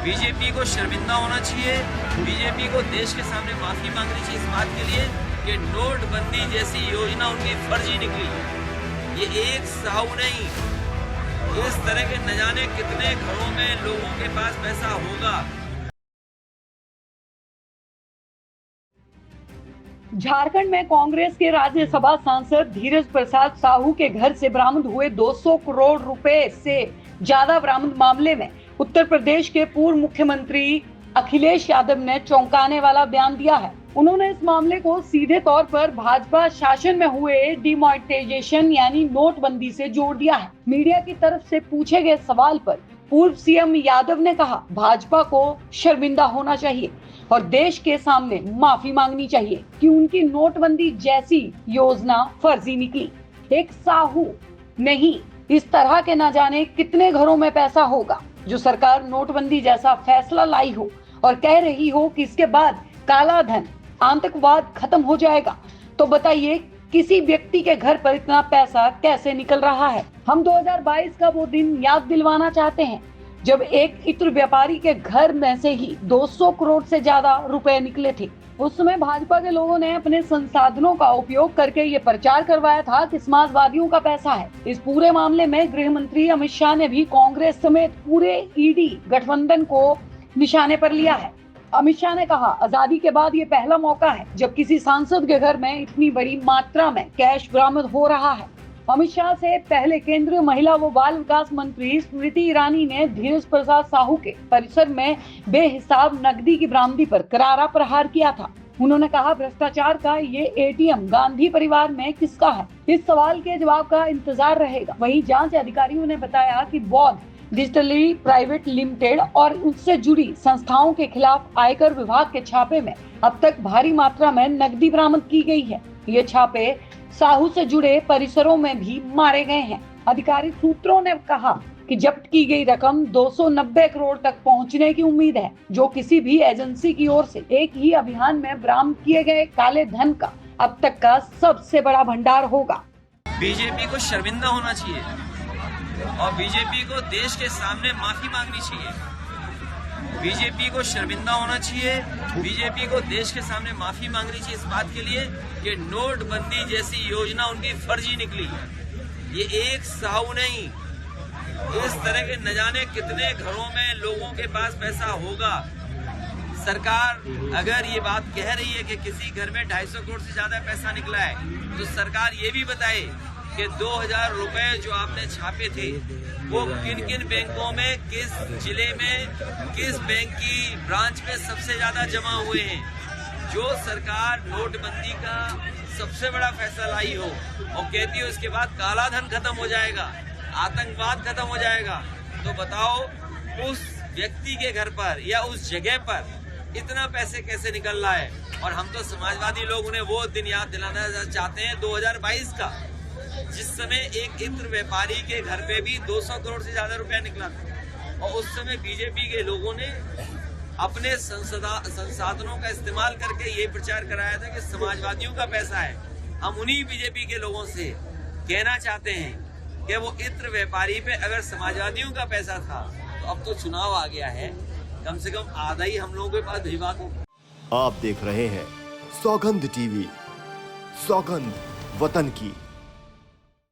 BJP को शर्मिंदा होना चाहिए। बीजेपी को देश के सामने माफी मांगनी चाहिए इस बात के लिए कि नोटबंदी जैसी योजना उनकी फर्जी निकली। ये एक साहू नहीं, इस तरह के न जाने कितने घरों में लोगों के पास पैसा होगा। झारखंड में कांग्रेस के राज्यसभा सांसद धीरज प्रसाद साहू के घर से बरामद हुए 200 करोड़ रुपए से ज्यादा बरामद मामले में उत्तर प्रदेश के पूर्व मुख्यमंत्री अखिलेश यादव ने चौंकाने वाला बयान दिया है। उन्होंने इस मामले को सीधे तौर पर भाजपा शासन में हुए डिमोनेटाइजेशन यानी नोटबंदी से जोड़ दिया है। मीडिया की तरफ से पूछे गए सवाल पर पूर्व सीएम यादव ने कहा, भाजपा को शर्मिंदा होना चाहिए और देश के सामने माफी मांगनी चाहिए कि उनकी नोटबंदी जैसी योजना फर्जी निकली। एक साहू नहीं, इस तरह के न जाने कितने घरों में पैसा होगा जो सरकार नोटबंदी जैसा फैसला लाई हो और कह रही हो कि इसके बाद काला धन, आतंकवाद खत्म हो जाएगा। तो बताइए किसी व्यक्ति के घर पर इतना पैसा कैसे निकल रहा है। हम 2022 का वो दिन याद दिलवाना चाहते हैं जब एक इत्र व्यापारी के घर में से ही 200 करोड़ से ज्यादा रुपए निकले थे। उस समय भाजपा के लोगों ने अपने संसाधनों का उपयोग करके ये प्रचार करवाया था कि समाजवादियों का पैसा है। इस पूरे मामले में गृह मंत्री अमित शाह ने भी कांग्रेस समेत पूरे ईडी गठबंधन को निशाने पर लिया है। अमित शाह ने कहा, आजादी के बाद ये पहला मौका है जब किसी सांसद के घर में इतनी बड़ी मात्रा में कैश बरामद हो रहा है। अमित शाह से पहले केंद्रीय महिला व बाल विकास मंत्री स्मृति ईरानी ने धीरज प्रसाद साहू के परिसर में बेहिसाब नकदी की बरामदी पर करारा प्रहार किया था। उन्होंने कहा, भ्रष्टाचार का ये एटीएम गांधी परिवार में किसका है? इस सवाल के जवाब का इंतजार रहेगा। वहीं जांच अधिकारियों ने बताया कि बौद्ध डिजिटली प्राइवेट लिमिटेड और उससे जुड़ी संस्थाओं के खिलाफ आयकर विभाग के छापे में अब तक भारी मात्रा में नकदी बरामद की गई है। ये छापे साहू से जुड़े परिसरों में भी मारे गए हैं। अधिकारिक सूत्रों ने कहा कि जब्त की गई रकम 290 करोड़ तक पहुंचने की उम्मीद है, जो किसी भी एजेंसी की ओर से एक ही अभियान में बरामद किए गए काले धन का अब तक का सबसे बड़ा भंडार होगा। बीजेपी को शर्मिंदा होना चाहिए और बीजेपी को देश के सामने माफी मांगनी चाहिए। बीजेपी को शर्मिंदा होना चाहिए, बीजेपी को देश के सामने माफी मांगनी चाहिए इस बात के लिए कि नोटबंदी जैसी योजना उनकी फर्जी निकली। ये एक साहू नहीं, इस तरह के न जाने कितने घरों में लोगों के पास पैसा होगा। सरकार अगर ये बात कह रही है कि किसी घर में 250 करोड़ से ज्यादा पैसा निकला है, तो सरकार ये भी बताए कि 2000 रुपए जो आपने छापे थे वो किन किन बैंकों में, किस जिले में, किस बैंक की ब्रांच में सबसे ज्यादा जमा हुए हैं। जो सरकार नोटबंदी का सबसे बड़ा फैसला लाई हो और कहती हो इसके बाद काला धन खत्म हो जाएगा, आतंकवाद खत्म हो जाएगा, तो बताओ उस व्यक्ति के घर पर या उस जगह पर इतना पैसे कैसे निकल रहा है। और हम तो समाजवादी लोग उन्हें वो दिन याद दिलाना चाहते हैं 2022 का, जिस समय एक इत्र व्यापारी के घर पे भी 200 करोड़ से ज्यादा रुपया निकला था और उस समय बीजेपी के लोगों ने अपने संसाधनों का इस्तेमाल करके ये प्रचार कराया था कि समाजवादियों का पैसा है। हम उन्हीं बीजेपी के लोगों से कहना चाहते हैं कि वो इत्र व्यापारी पे अगर समाजवादियों का पैसा था तो अब तो चुनाव आ गया है, कम से कम आधा ही हम लोगों के पास भिजवा दो। आप देख रहे हैं सौगंध टीवी, सौगंध वतन की।